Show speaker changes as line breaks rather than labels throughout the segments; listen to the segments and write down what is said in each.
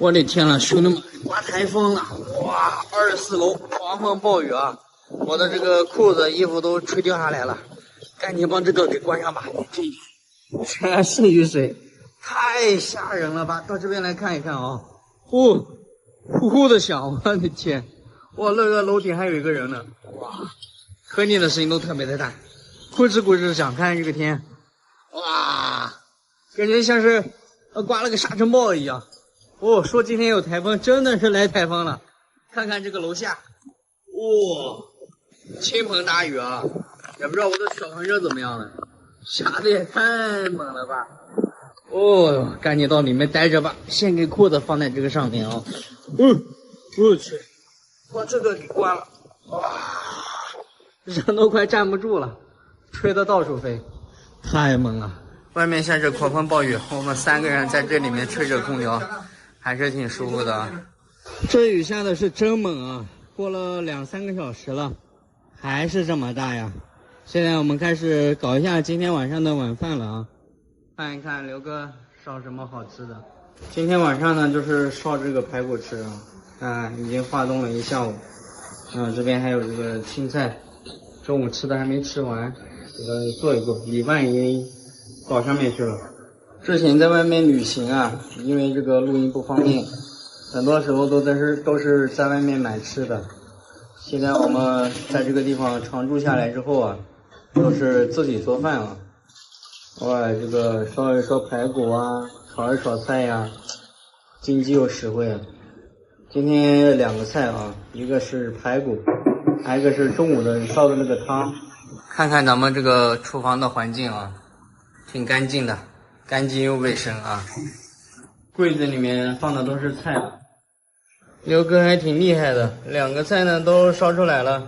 我的天呐，兄弟们，刮台风了！哇，24楼狂风暴雨啊！我的这个裤子、衣服都吹掉下来了，赶紧把这个给关上吧。这全是雨水，太吓人了吧！到这边来看一看啊！呼呼的响，我的天！哇，那个楼顶还有一个人呢！哇，喝你的声音都特别的大，咕吱咕吱响，看这个天，哇，感觉像是刮了个沙尘暴一样。哦，说今天有台风，真的是来台风了。看看这个楼下，哇，倾盆大雨啊！也不知道我的小黄车怎么样了，下的也太猛了吧！哦，赶紧到里面待着吧，先给裤子放在这个上面啊。我去，把这个给关了，哇，人都快站不住了，吹得到处飞，太猛了。外面下着狂风暴雨，我们3个人在这里面吹着空调。还是挺舒服的啊，这雨下的是真猛啊！过了2-3个小时了，还是这么大呀！现在我们开始搞一下今天晚上的晚饭了啊！看一看刘哥烧什么好吃的。今天晚上呢，就是烧这个排骨吃啊，已经化冻了一下午。这边还有这个青菜，中午吃的还没吃完，给它做一做。米饭已经搞上面去了。之前在外面旅行啊，因为这个录音不方便，很多时候都是在外面买吃的。现在我们在这个地方常住下来之后啊，都是自己做饭啊。哇，这个烧一烧排骨啊，炒一炒菜呀，经济又实惠了。今天2个菜啊，一个是排骨，还有一个是中午的烧的那个汤。看看咱们这个厨房的环境啊，挺干净的。干净又卫生啊！柜子里面放的都是菜，刘哥还挺厉害的，2个菜呢都烧出来了。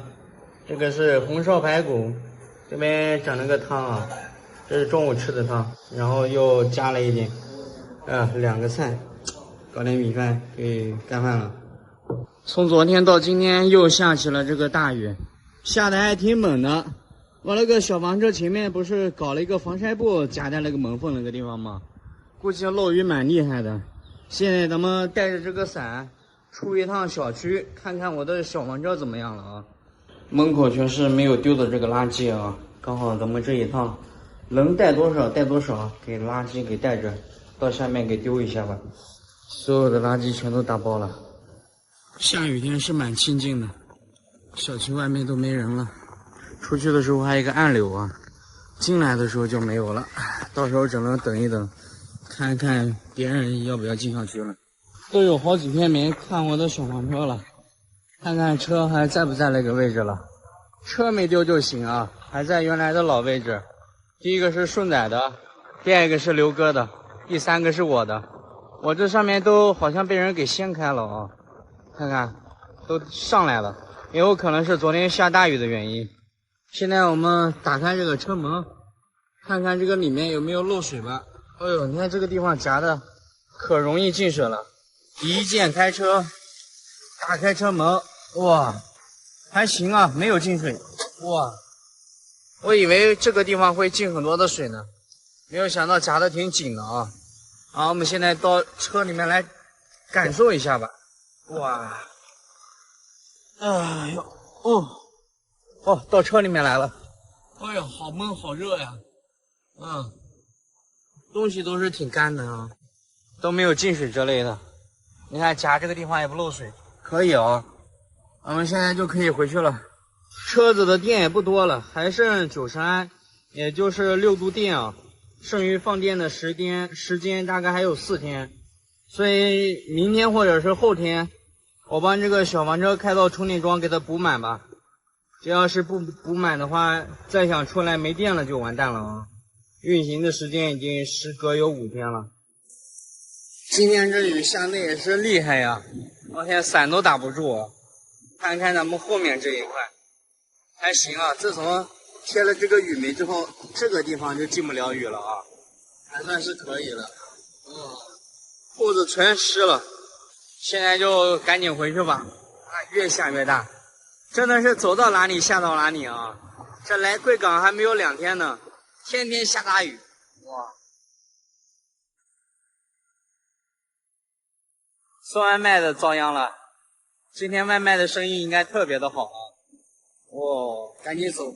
这个是红烧排骨，这边整了个汤啊，这是中午吃的汤，然后又加了一点，2个菜，搞点米饭可以干饭了。从昨天到今天又下起了这个大雨，下的还挺猛的。我那个小房车前面不是搞了一个防晒布夹在那个门缝那个地方吗？估计漏雨蛮厉害的。现在咱们带着这个伞出一趟小区，看看我的小房车怎么样了啊！门口全是没有丢的这个垃圾啊，刚好咱们这一趟能带多少带多少，给垃圾给带着，到下面给丢一下吧。所有的垃圾全都打包了。下雨天是蛮清静的，小区外面都没人了。出去的时候还有一个暗流啊，进来的时候就没有了，到时候只能等一等，看看别人要不要进小区了。都有好几天没看我的小黄车了，看看车还在不在那个位置了。车没丢就行啊，还在原来的老位置。第一个是顺仔的，第二个是刘哥的，第3个是我的。我这上面都好像被人给掀开了啊，看看都上来了，也有可能是昨天下大雨的原因。现在我们打开这个车门，看看这个里面有没有漏水吧。哎呦，你看这个地方夹的可容易进水了。一键开车，打开车门，哇，还行啊，没有进水。哇，我以为这个地方会进很多的水呢，没有想到夹的挺紧的啊。好，我们现在到车里面来感受一下吧。哇，哎呦，到车里面来了。哎呦，好闷好热呀。东西都是挺干的啊，都没有进水之类的。你看夹这个地方也不漏水，可以啊。我们现在就可以回去了。车子的电也不多了，还剩90安，也就是6度电啊。剩余放电的时间大概还有4天，所以明天或者是后天，我帮这个小房车开到充电桩给它补满吧。这要是不补满的话，再想出来没电了就完蛋了啊！运行的时间已经时隔有5天了。今天这雨下的也是厉害呀，我现在伞都打不住。看看咱们后面这一块，还行啊。自从贴了这个雨媒之后，这个地方就进不了雨了啊，还算是可以了。裤子全湿了，现在就赶紧回去吧。越下越大。真的是走到哪里下到哪里啊！这来贵港还没有2天呢，天天下大雨，哇！送外卖的遭殃了，今天外卖的生意应该特别的好啊！哦，赶紧走！哇，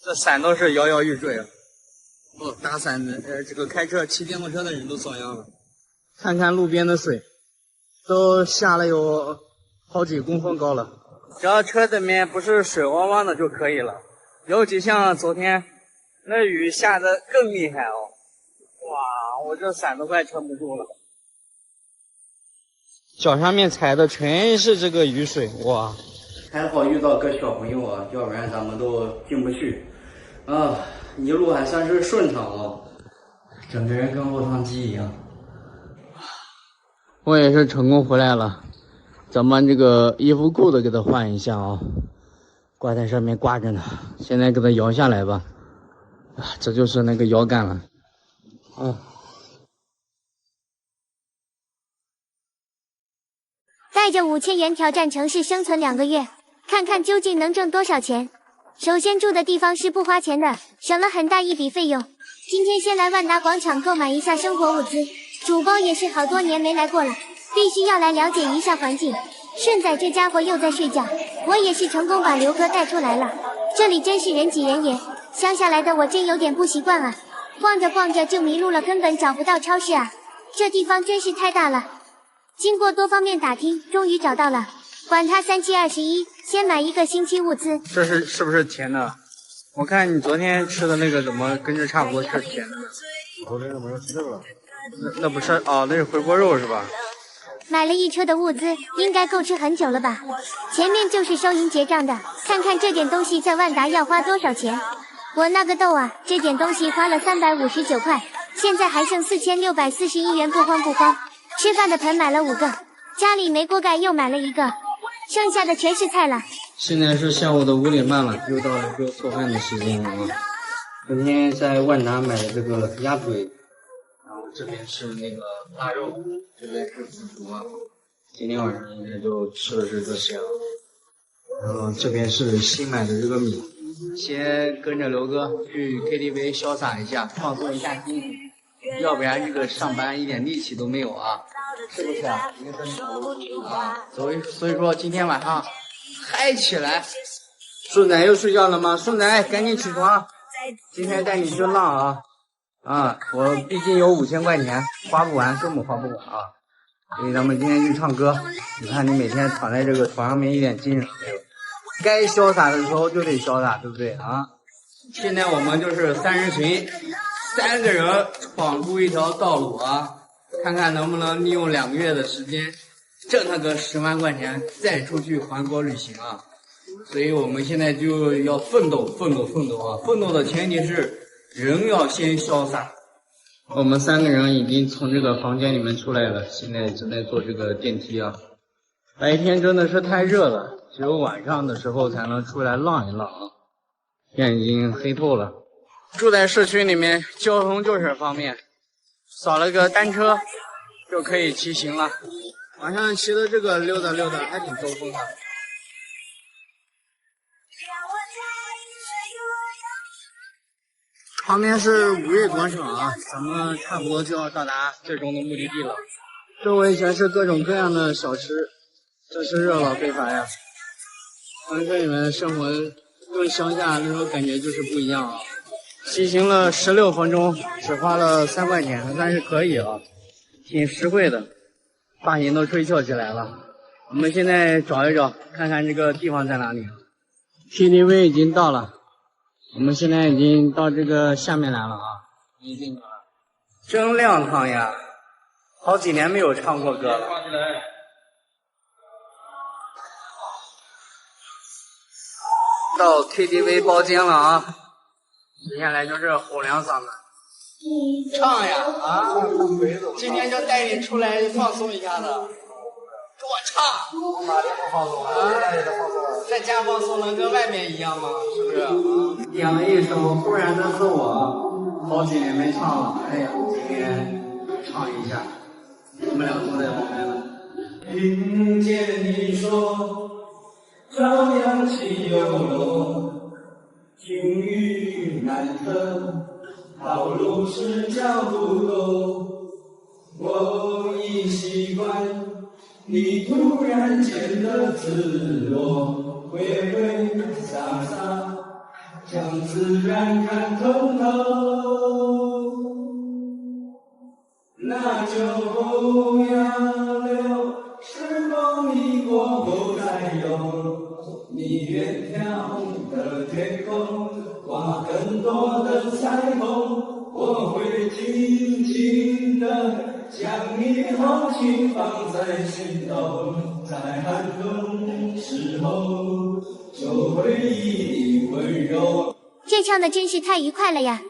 这伞都是摇摇欲坠啊！哦，打伞的，这个开车、骑电动车的人都遭殃了。看看路边的水，都下了有好几公分高了。只要车子里面不是水汪汪的就可以了。尤其像昨天那雨下的更厉害哦！哇，我这伞都快撑不住了。脚上面踩的全是这个雨水，哇！还好遇到个小朋友啊，要不然咱们都进不去。啊，一路还算是顺畅啊，整个人跟落汤鸡一样。我也是成功回来了，咱们这个衣服裤子给它换一下啊，挂在上面挂着呢，现在给它摇下来吧。啊，这就是那个摇杆了。
带着5000元挑战城市生存2个月，看看究竟能挣多少钱。首先住的地方是不花钱的，省了很大一笔费用。今天先来万达广场购买一下生活物资，主播也是好多年没来过了，必须要来了解一下环境。顺仔这家伙又在睡觉，我也是成功把刘哥带出来了。这里真是人挤人也，乡下来的我真有点不习惯啊。逛着逛着就迷路了，根本找不到超市啊。这地方真是太大了。经过多方面打听，终于找到了。管他3721，先买1个星期物资。
这是不是甜的？我看你昨天吃的那个怎么跟这差不多是甜的？
昨天怎么又吃这个了？
那不是哦，那是回锅肉是吧？
买了1车的物资，应该够吃很久了吧？前面就是收银结账的，看看这点东西在万达要花多少钱。我那个豆啊，这点东西花了359块，现在还剩4641元，不慌不慌。吃饭的盆买了5个，家里没锅盖又买了1个，剩下的全是菜了。
现在是下午的5点半了，又到了个做饭的时间了啊！昨天在万达买的这个鸭腿，然后这边是那个腊肉，这边是腐竹啊。今天晚上应该就吃的是这些了。然后这边是新买的这个米，先跟着刘哥去 KTV 潇洒一下，放松一下心情。要不然这个上班一点力气都没有啊，是不是啊？所以说今天晚上嗨起来。顺仔又睡觉了吗？顺仔赶紧起床，今天带你去浪啊！我毕竟有5000块钱，花不完，根本花不完啊！所以咱们今天去唱歌。你看你每天躺在这个床上面一点精神没有，该潇洒的时候就得潇洒，对不对啊？现在我们就是3人群。3个人闯出一条道路啊，看看能不能利用2个月的时间挣那个10万块钱，再出去环国旅行啊！所以我们现在就要奋斗啊！奋斗的前提是人要先潇洒。我们3个人已经从这个房间里面出来了，现在正在坐这个电梯啊。白天真的是太热了，只有晚上的时候才能出来浪一浪啊！现在已经黑透了。住在市区里面，交通就是方便，扫了个单车就可以骑行了。晚上骑的这个溜达溜达还挺兜风的。旁边是5月广场啊，咱们差不多就要到达最终的目的地了。周围全是各种各样的小吃，真是热闹非凡呀！城市里面的生活跟乡下那种感觉就是不一样啊。骑行了16分钟，只花了3块钱，还算是可以啊，挺实惠的。发型都吹翘起来了。我们现在找一找，看看这个地方在哪里。KTV 已经到了，我们现在已经到这个下面来了啊，已经进去了。真亮堂呀！好几年没有唱过歌了。到 KTV 包间了啊！接下来就是吼两嗓子，唱呀啊！今天就带你出来放松一下子，给我唱！
哪里不放松啊？在家也能放松啊。
在家放松能跟外面一样吗？是不是啊？点了一首《忽然的自我》，好几年没唱了，哎呀，今天唱一下。我们俩坐在旁边了。听见你说，朝阳起又落。晴雨难测，道路是脚不多，我一
习惯你突然间的自我，挥挥洒洒，将自然看通透。那就不要留，时光一过后再有。你远眺的天空，挂更多的彩虹，我会紧紧地将你豪情放在心头，在寒冬时候，就会以你温柔。
这唱的真是太愉快了呀！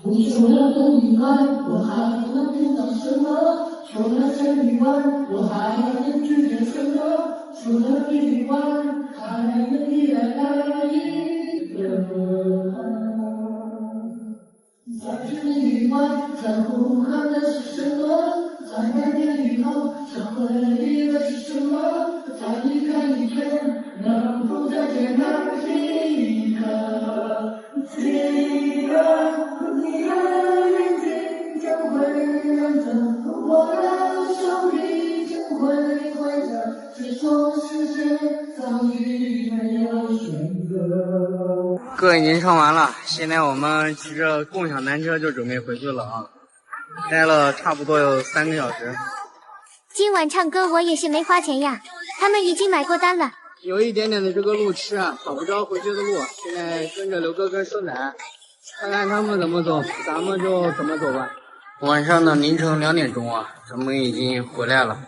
你说了的以外，我还能知道什么？除了这以外，我还能拒绝什么？除了这以外，还能依赖哪一个？在这以外，在呼喊的是什么？在100年以后，想回忆的是什么？在离开以前，能否再见那一刻？记得。你的眼睛将会认真，我的手臂将会挥着，这种世界早已没有选择。
歌已经唱完了，现在我们骑着共享单车就准备回去了啊，待了差不多有3个小时。
今晚唱歌我也是没花钱呀，他们已经买过单了。
有一点点的这个路痴啊，找不着回去的路，现在跟着刘哥跟顺仔。看看他们怎么走，咱们就怎么走吧。晚上的凌晨2点钟啊，咱们已经回来了，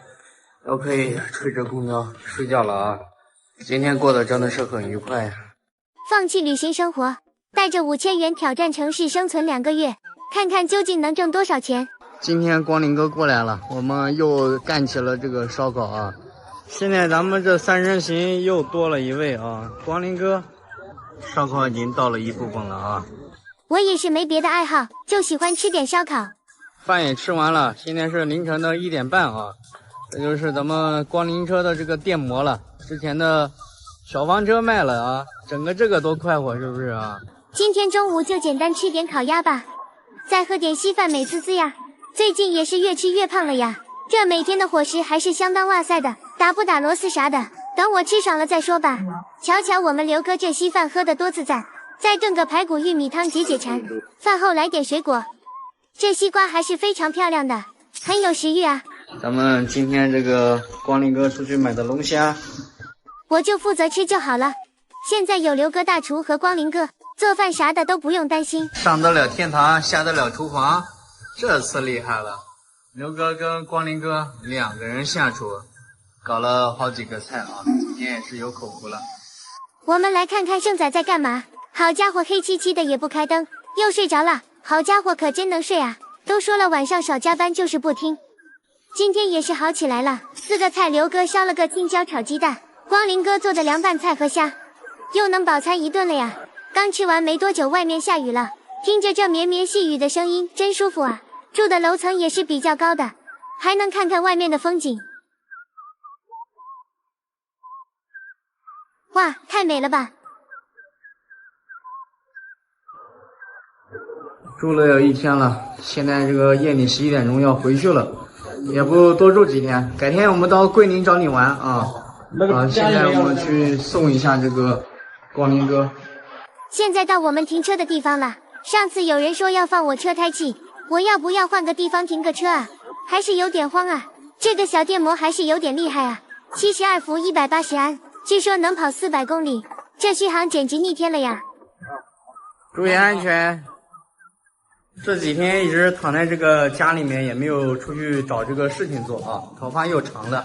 都可以吹着空调睡觉了啊。今天过得真的是很愉快呀。
放弃旅行生活，带着5000元挑战城市生存2个月，看看究竟能挣多少钱。
今天光临哥过来了，我们又干起了这个烧烤啊。现在咱们这3人行又多了一位啊，光临哥烧烤已经到了一部分了啊。
我也是没别的爱好，就喜欢吃点烧烤。
饭也吃完了，现在是凌晨的1点半啊。这就是咱们光临车的这个电摩了，之前的小房车卖了啊，整个这个多快活，是不是啊？
今天中午就简单吃点烤鸭吧，再喝点稀饭美滋滋呀。最近也是越吃越胖了呀，这每天的伙食还是相当哇塞的，打不打螺丝啥的，等我吃爽了再说吧。瞧瞧我们刘哥这稀饭喝得多自在。再炖个排骨玉米汤解解馋，饭后来点水果。这西瓜还是非常漂亮的，很有食欲啊。
咱们今天这个光临哥出去买的龙虾，
我就负责吃就好了。现在有刘哥大厨和光临哥，做饭啥的都不用担心。
上得了天堂，下得了厨房，这次厉害了。刘哥跟光临哥2个人下厨，搞了好几个菜啊，今天也是有口福了。
我们来看看盛仔在干嘛。好家伙，黑漆漆的也不开灯，又睡着了。好家伙，可真能睡啊！都说了晚上少加班，就是不听。今天也是好起来了，4个菜，刘哥烧了个青椒炒鸡蛋，光临哥做的凉拌菜和虾，又能饱餐一顿了呀。刚吃完没多久，外面下雨了，听着这绵绵细雨的声音，真舒服啊。住的楼层也是比较高的，还能看看外面的风景。哇，太美了吧！
住了有1天了，现在这个夜里11点钟要回去了，也不多住几天，改天我们到桂林找你玩啊。现在我们去送一下这个光临哥。
现在到我们停车的地方了，上次有人说要放我车胎气，我要不要换个地方停个车啊？还是有点慌啊。这个小电摩还是有点厉害啊，72伏180安，据说能跑400公里，这续航简直逆天了呀。
注意安全。这几天一直躺在这个家里面，也没有出去找这个事情做啊，头发又长了。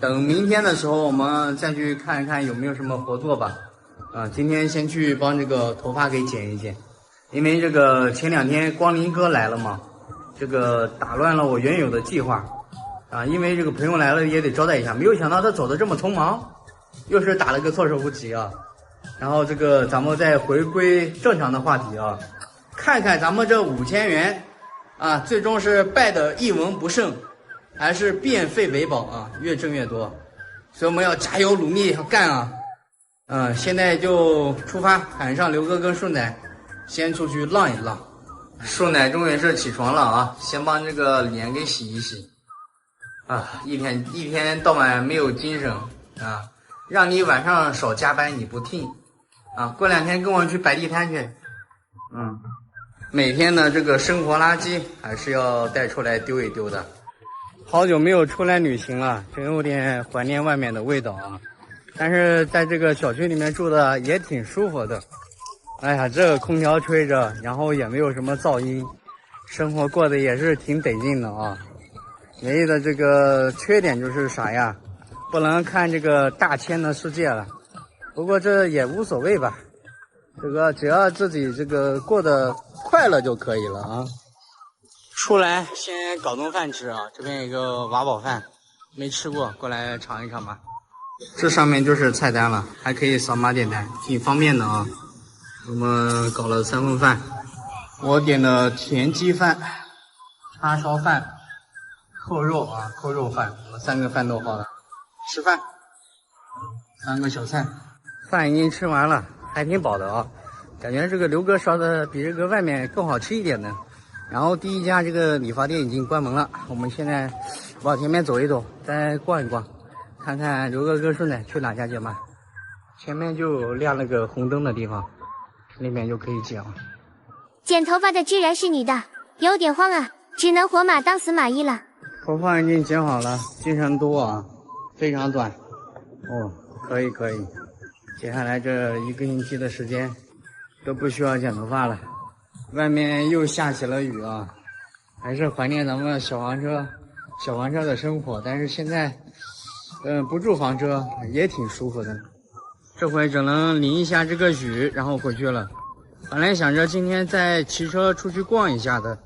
等明天的时候，我们再去看一看有没有什么合作吧。今天先去帮这个头发给剪一剪，因为这个前2天光临哥来了嘛，这个打乱了我原有的计划啊。因为这个朋友来了也得招待一下，没有想到他走得这么匆忙，又是打了个措手不及啊。然后这个咱们再回归正常的话题啊。看看咱们这5000元啊，最终是败得一文不剩，还是变废为宝啊，越挣越多，所以我们要加油努力干啊！现在就出发，喊上刘哥跟顺仔，先出去浪一浪树奶终于是起床了啊，先帮这个脸给洗一洗啊，一天到晚没有精神啊，让你晚上少加班你不听啊，过2天跟我去摆地摊去。每天的这个生活垃圾还是要带出来丢一丢的。好久没有出来旅行了，真有点怀念外面的味道啊。但是在这个小区里面住的也挺舒服的。哎呀，这个空调吹着，然后也没有什么噪音，生活过得也是挺得劲的啊。唯一的这个缺点就是啥呀？不能看这个大千的世界了。不过这也无所谓吧，这个只要自己这个过得快乐就可以了啊。出来先搞顿饭吃啊，这边有个瓦煲饭，没吃过，过来尝一尝吧。这上面就是菜单了，还可以扫码点单，挺方便的啊。我们搞了3份饭，我点的田鸡饭、叉烧饭、扣肉饭，我们3个饭都好了。吃饭，3个小菜，饭已经吃完了，还挺饱的啊。感觉这个刘哥烧的比这个外面更好吃一点呢。然后第一家这个理发店已经关门了，我们现在往前面走一走，再逛一逛，看看刘哥跟顺仔去哪家剪吧。前面就有亮那个红灯的地方，那边就可以剪了。
剪头发的居然是你的，有点慌啊，只能活马当死马医了。
头发已经剪好了，精神多啊，非常短。哦，可以。接下来这1个星期的时间都不需要剪头发了。外面又下起了雨啊，还是怀念咱们小黄车的生活。但是现在，不住房车也挺舒服的。这回只能淋一下这个雨，然后回去了。本来想着今天再骑车出去逛一下的，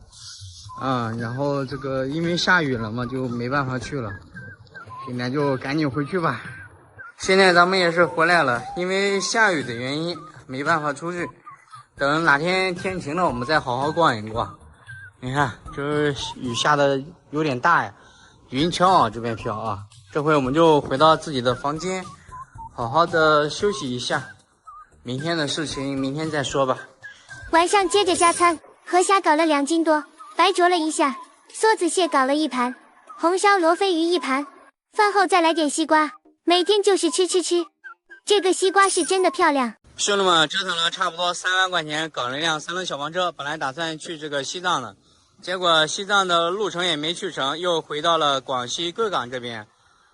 然后这个因为下雨了嘛，就没办法去了。现在就赶紧回去吧。现在咱们也是回来了，因为下雨的原因没办法出去。等哪天天晴了，我们再好好逛一逛。你看，这雨下的有点大呀，云飘啊，这边飘啊。这回我们就回到自己的房间，好好的休息一下。明天的事情明天再说吧。
晚上接着加餐，河虾搞了2斤多，白灼了一下，梭子蟹搞了1盘，红烧罗非鱼1盘。饭后再来点西瓜，每天就是吃。这个西瓜是真的漂亮。
兄弟们折腾了差不多3万块钱，搞了一辆3轮小黄车，本来打算去这个西藏的，结果西藏的路程也没去成，又回到了广西贵港这边。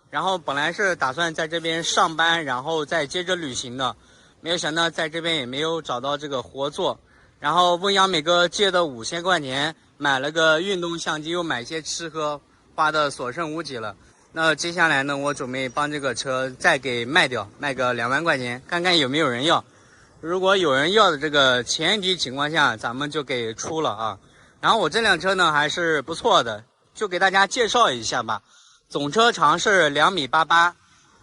然后本来是打算在这边上班，然后再接着旅行的，没有想到在这边也没有找到这个活做。然后问杨美哥借的5000块钱，买了个运动相机，又买一些吃喝，花的所剩无几了。那接下来呢，我准备帮这个车再给卖掉，卖个2万块钱，看看有没有人要。如果有人要的这个前提情况下，咱们就给出了啊。然后我这辆车呢还是不错的，就给大家介绍一下吧。总车长是2.88米，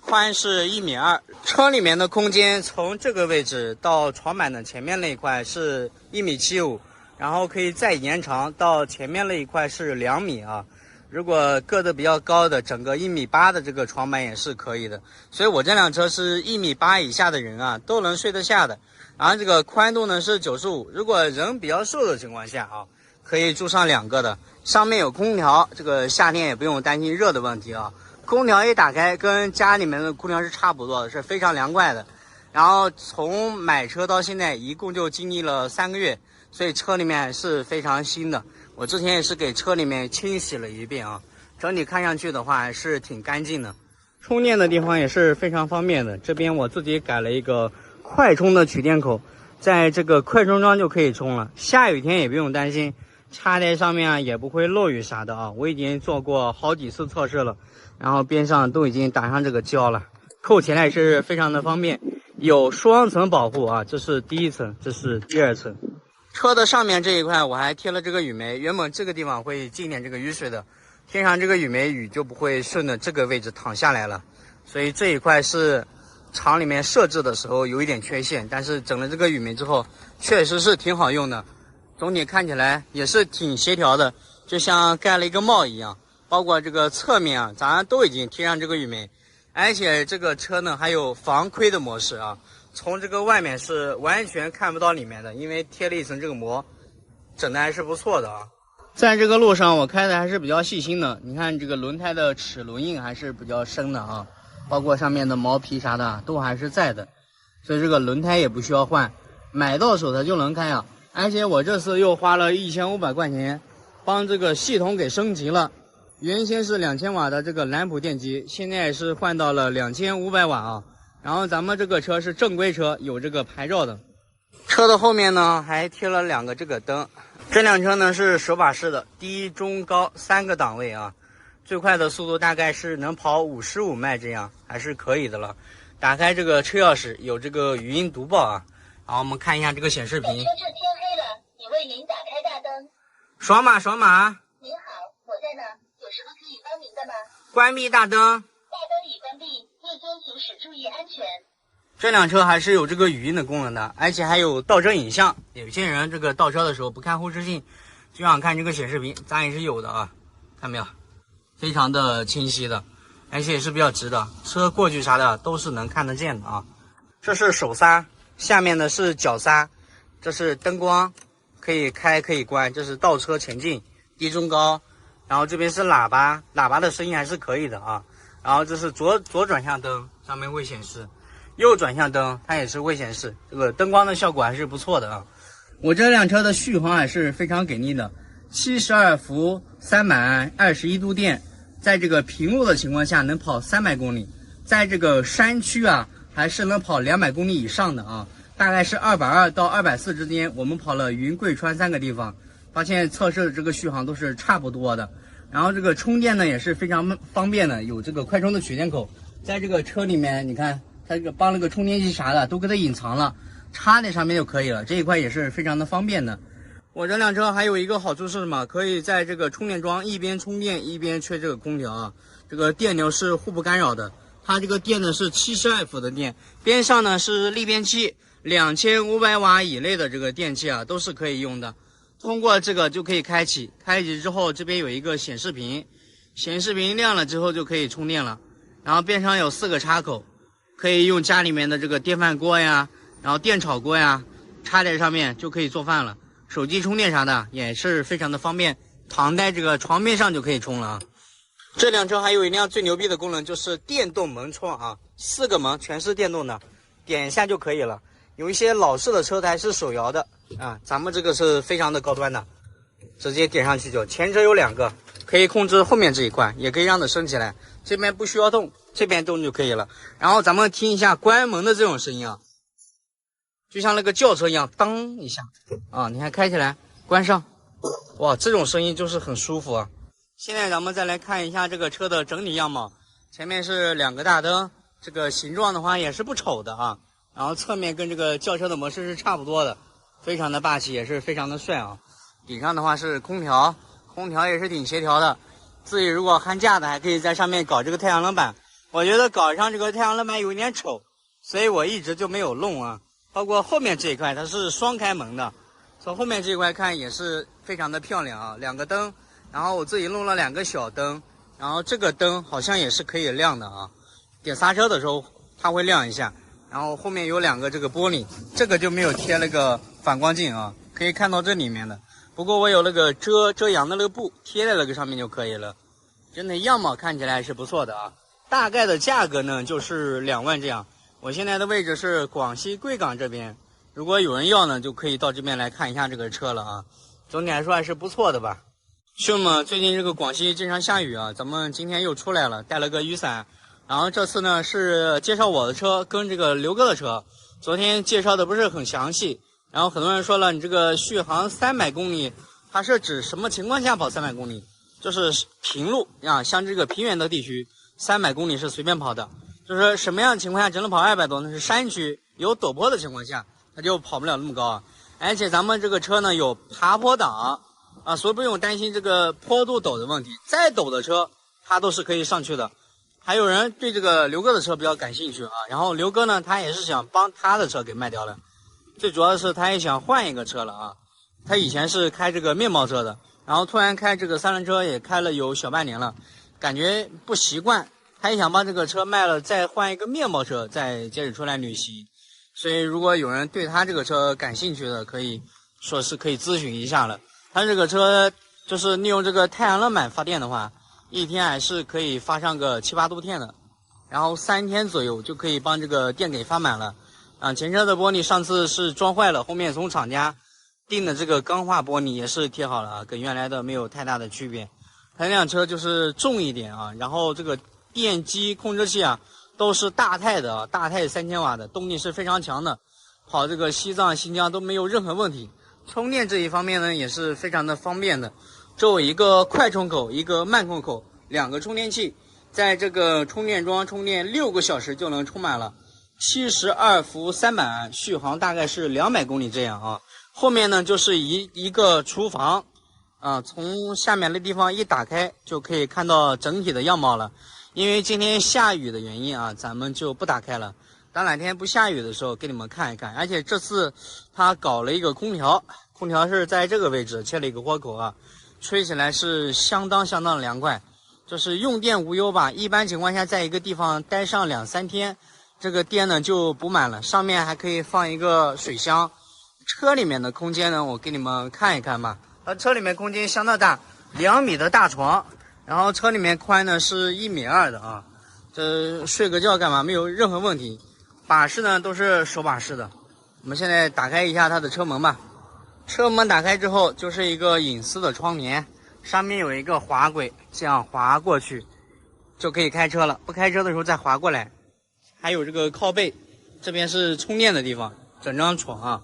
宽是1.2米。车里面的空间从这个位置到床板的前面那一块是1.75米，然后可以再延长到前面那一块是2米啊。如果个子比较高的，整个1.8米的这个床板也是可以的。所以我这辆车是1.8米以下的人啊都能睡得下的。然后这个宽度呢是95，如果人比较瘦的情况下啊，可以住上2个的。上面有空调，这个夏天也不用担心热的问题啊。空调一打开，跟家里面的空调是差不多的，是非常凉快的。然后从买车到现在一共就经历了3个月，所以车里面是非常新的。我之前也是给车里面清洗了一遍啊，整体看上去的话还是挺干净的。充电的地方也是非常方便的，这边我自己改了一个快充的取电口，在这个快充桩就可以充了，下雨天也不用担心，插在上面也不会漏雨啥的啊。我已经做过好几次测试了，然后边上都已经打上这个胶了，扣起来也是非常的方便，有双层保护啊，这是第1层，这是第2层。车的上面这一块我还贴了这个雨眉，原本这个地方会进点这个雨水的，贴上这个雨眉，雨就不会顺着这个位置淌下来了。所以这一块是厂里面设置的时候有一点缺陷，但是整了这个雨眉之后确实是挺好用的，总体看起来也是挺协调的，就像盖了一个帽一样。包括这个侧面啊，咱都已经贴上这个雨眉，而且这个车呢还有防窥的模式啊，从这个外面是完全看不到里面的，因为贴了一层这个膜。整的还是不错的啊。在这个路上我开的还是比较细心的，你看这个轮胎的齿轮印还是比较深的啊，包括上面的毛皮啥的都还是在的，所以这个轮胎也不需要换，买到手它就能开啊。而且我这次又花了1500块钱帮这个系统给升级了，原先是2000瓦的这个兰普电机，现在是换到了2500瓦啊。然后咱们这个车是正规车，有这个牌照的。车的后面呢还贴了2个这个灯，这辆车呢是手把式的，低中高3个档位啊，最快的速度大概是能跑55迈，这样还是可以的了。打开这个车钥匙，有这个语音读报啊。然后我们看一下这个显示屏。
车至天黑了，已为您打开大灯。
爽码爽码。
您好，我在呢，有什么可以帮您的吗？
关闭大灯。
大灯已关闭，日间行驶注意安全。
这辆车还是有这个语音的功能的，而且还有倒车影像。有些人这个倒车的时候不看后视镜，就想看这个显示屏，咱也是有的啊，看没有？非常的清晰的，而且也是比较直的，车过去啥的都是能看得见的啊。这是手刹，下面的是脚刹，这是灯光，可以开可以关，这是倒车前进，低中高。然后这边是喇叭，喇叭的声音还是可以的啊。然后这是左转向灯，上面会显示。右转向灯它也是会显示，这个灯光的效果还是不错的啊。我这辆车的续航还是非常给力的，72伏321度电，在这个平路的情况下能跑300公里，在这个山区啊还是能跑200公里以上的啊，大概是220到240之间。我们跑了云贵川3个地方，发现测试的这个续航都是差不多的。然后这个充电呢也是非常方便的，有这个快充的取电口，在这个车里面你看它这个帮那个充电器啥的都给它隐藏了，插在上面就可以了，这一块也是非常的方便的。我这辆车还有一个好处是什么？可以在这个充电桩一边充电一边吹这个空调啊，这个电流是互不干扰的。它这个电呢是72伏的电，边上呢是逆变器，2500瓦以内的这个电器啊都是可以用的。通过这个就可以开启，开启之后这边有一个显示屏，显示屏亮了之后就可以充电了。然后边上有4个插口，可以用家里面的这个电饭锅呀，然后电炒锅呀，插在上面就可以做饭了。手机充电啥的也是非常的方便，躺在这个床边上就可以充了啊。这辆车还有一辆最牛逼的功能，就是电动门窗啊，4个门全是电动的，点一下就可以了。有一些老式的车台是手摇的啊，咱们这个是非常的高端的，直接点上去就。前车有2个，可以控制后面这一块，也可以让它升起来，这边不需要动，这边动就可以了。然后咱们听一下关门的这种声音啊，就像那个轿车一样，当一下啊，你看开起来，关上，哇，这种声音就是很舒服啊。现在咱们再来看一下这个车的整体样貌，前面是2个大灯，这个形状的话也是不丑的啊。然后侧面跟这个轿车的模式是差不多的，非常的霸气，也是非常的帅啊。顶上的话是空调，空调也是挺协调的。自己如果焊架的，还可以在上面搞这个太阳能板。我觉得搞上这个太阳能板有点丑，所以我一直就没有弄啊。包括后面这一块它是双开门的，从后面这一块看也是非常的漂亮啊。2个灯，然后我自己弄了2个小灯，然后这个灯好像也是可以亮的啊，点刹车的时候它会亮一下。然后后面有2个这个玻璃，这个就没有贴那个反光镜啊，可以看到这里面的。不过我有那个遮阳的那个布贴在那个上面就可以了。整体样貌看起来是不错的啊。大概的价格呢就是2万这样。我现在的位置是广西贵港这边，如果有人要呢，就可以到这边来看一下这个车了啊。总体来说还是不错的吧。兄弟们，最近这个广西经常下雨啊，咱们今天又出来了，带了个雨伞。然后这次呢是介绍我的车跟这个刘哥的车，昨天介绍的不是很详细，然后很多人说了，你这个续航300公里，它是指什么情况下跑300公里？就是平路啊，像这个平原的地区，300公里是随便跑的。就是什么样的情况下只能跑200多？那是山区有陡坡的情况下，它就跑不了那么高啊。而且咱们这个车呢有爬坡档啊，所以不用担心这个坡度陡的问题，再陡的车它都是可以上去的。还有人对这个刘哥的车比较感兴趣啊，然后刘哥呢他也是想帮他的车给卖掉了，最主要的是他也想换一个车了啊。他以前是开这个面包车的，然后突然开这个3轮车也开了有小半年了，感觉不习惯，他也想把这个车卖了，再换一个面包车，再接着出来旅行。所以如果有人对他这个车感兴趣的，可以说是可以咨询一下了。它这个车就是利用这个太阳能板发电的话，一天还是可以发上个7、8度电的，然后3天左右就可以帮这个电给发满了。前车的玻璃上次是装坏了，后面从厂家订的这个钢化玻璃也是贴好了啊，跟原来的没有太大的区别。它这辆车就是重一点啊，然后这个电机控制器啊都是大泰的啊，大泰3000瓦的，动力是非常强的，跑这个西藏、新疆都没有任何问题。充电这一方面呢也是非常的方便的，这有一个快充口，一个慢充口，2个充电器，在这个充电桩充电6个小时就能充满了，72伏300安，续航大概是200公里这样啊。后面呢就是一个厨房啊，从下面的地方一打开就可以看到整体的样貌了。因为今天下雨的原因啊，咱们就不打开了。当哪天不下雨的时候给你们看一看。而且这次他搞了一个空调，空调是在这个位置切了一个豁口啊，吹起来是相当凉快，就是用电无忧吧。一般情况下在一个地方待上2、3天，这个电呢就补满了。上面还可以放一个水箱。车里面的空间呢我给你们看一看吧。车里面空间相当大，2米的大床，然后车里面宽呢是1.2米的啊，这睡个觉干嘛没有任何问题。把式呢都是手把式的。我们现在打开一下它的车门吧。车门打开之后就是一个隐私的窗帘，上面有一个滑轨，这样滑过去就可以开车了，不开车的时候再滑过来。还有这个靠背，这边是充电的地方，整张床啊，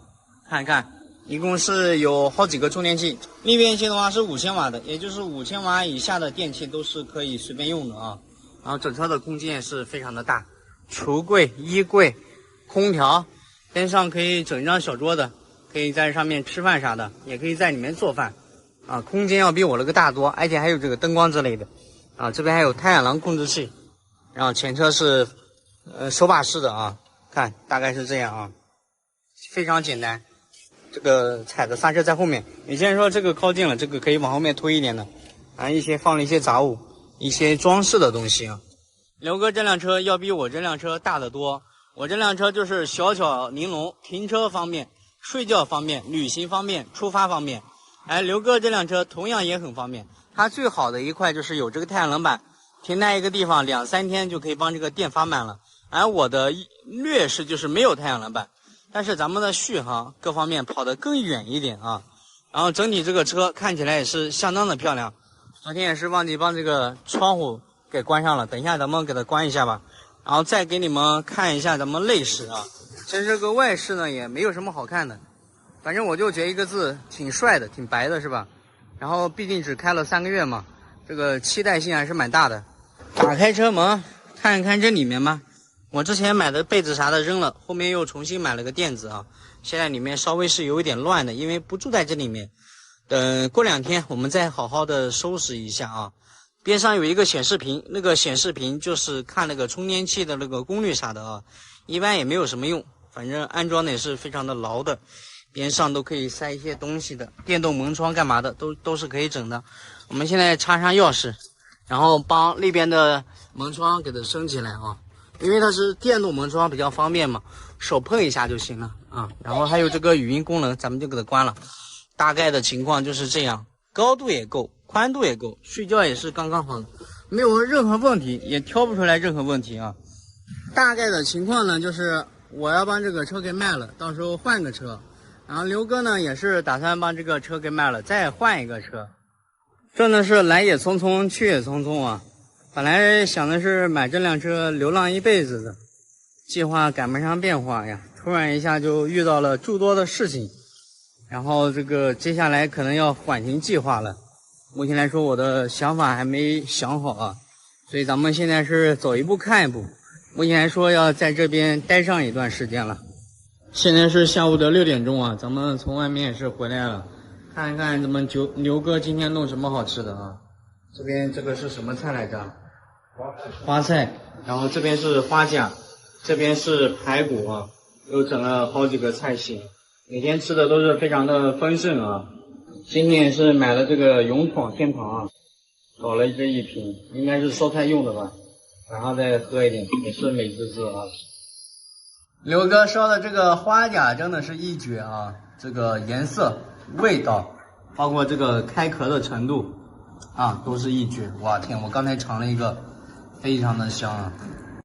看一看一共是有好几个充电器。逆变器的话是5000瓦的，也就是5000瓦以下的电器都是可以随便用的啊。然后整车的空间也是非常的大，橱柜、衣柜、空调，边上可以整一张小桌子，可以在上面吃饭啥的，也可以在里面做饭啊。空间要比我那个大多，而且还有这个灯光之类的啊。这边还有太阳能控制器，然后前车是手把式的啊，看大概是这样啊，非常简单。这个踩的刹车在后面，有些人说这个靠近了，这个可以往后面推一点的啊。放了一些杂物，一些装饰的东西啊。刘哥这辆车要比我这辆车大得多，我这辆车就是小巧玲珑，停车方便，睡觉方便，旅行方便，出发方便。刘哥这辆车同样也很方便，它最好的一块就是有这个太阳能板，停在一个地方2、3天就可以帮这个电发满了。而我的劣势就是没有太阳能板，但是咱们的续航各方面跑得更远一点啊。然后整体这个车看起来也是相当的漂亮。昨天也是忘记帮这个窗户给关上了，等一下咱们给它关一下吧。然后再给你们看一下咱们内饰啊。其实这个外饰呢也没有什么好看的，反正我就觉得一个字，挺帅的，挺白的是吧？然后毕竟只开了3个月嘛，这个期待性还是蛮大的。打开车门看一看这里面吧。我之前买的被子啥的扔了，后面又重新买了个垫子啊。现在里面稍微是有一点乱的，因为不住在这里面。等过2天我们再好好的收拾一下啊。边上有一个显示屏，那个显示屏就是看那个充电器的那个功率啥的啊，一般也没有什么用，反正安装的也是非常的牢的。边上都可以塞一些东西的，电动门窗干嘛的都是可以整的。我们现在插上钥匙，然后帮那边的门窗给它升起来啊。因为它是电动门窗比较方便嘛，手碰一下就行了啊。然后还有这个语音功能，咱们就给它关了。大概的情况就是这样，高度也够，宽度也够，睡觉也是刚刚好，没有任何问题，也挑不出来任何问题啊。大概的情况呢，就是我要帮这个车给卖了，到时候换个车。然后刘哥呢也是打算帮这个车给卖了，再换一个车。真的是来也匆匆，去也匆匆啊。本来想的是买这辆车流浪一辈子的，计划赶不上变化呀，突然一下就遇到了诸多的事情，然后这个接下来可能要缓行计划了。目前来说我的想法还没想好啊，所以咱们现在是走一步看一步。目前来说要在这边待上一段时间了。现在是下午的6点钟啊，咱们从外面也是回来了，看一看咱们牛哥今天弄什么好吃的啊。这边这个是什么菜来着？花菜，然后这边是花甲，这边是排骨啊，又整了好几个菜系，每天吃的都是非常的丰盛啊。今天也是买了这个勇闯天堂啊，搞了这一瓶，应该是烧菜用的吧，晚上再喝一点，也是美滋滋啊。刘哥烧的这个花甲真的是一绝啊，这个颜色、味道，包括这个开壳的程度，啊，都是一绝。哇天，我刚才尝了一个，非常的香啊。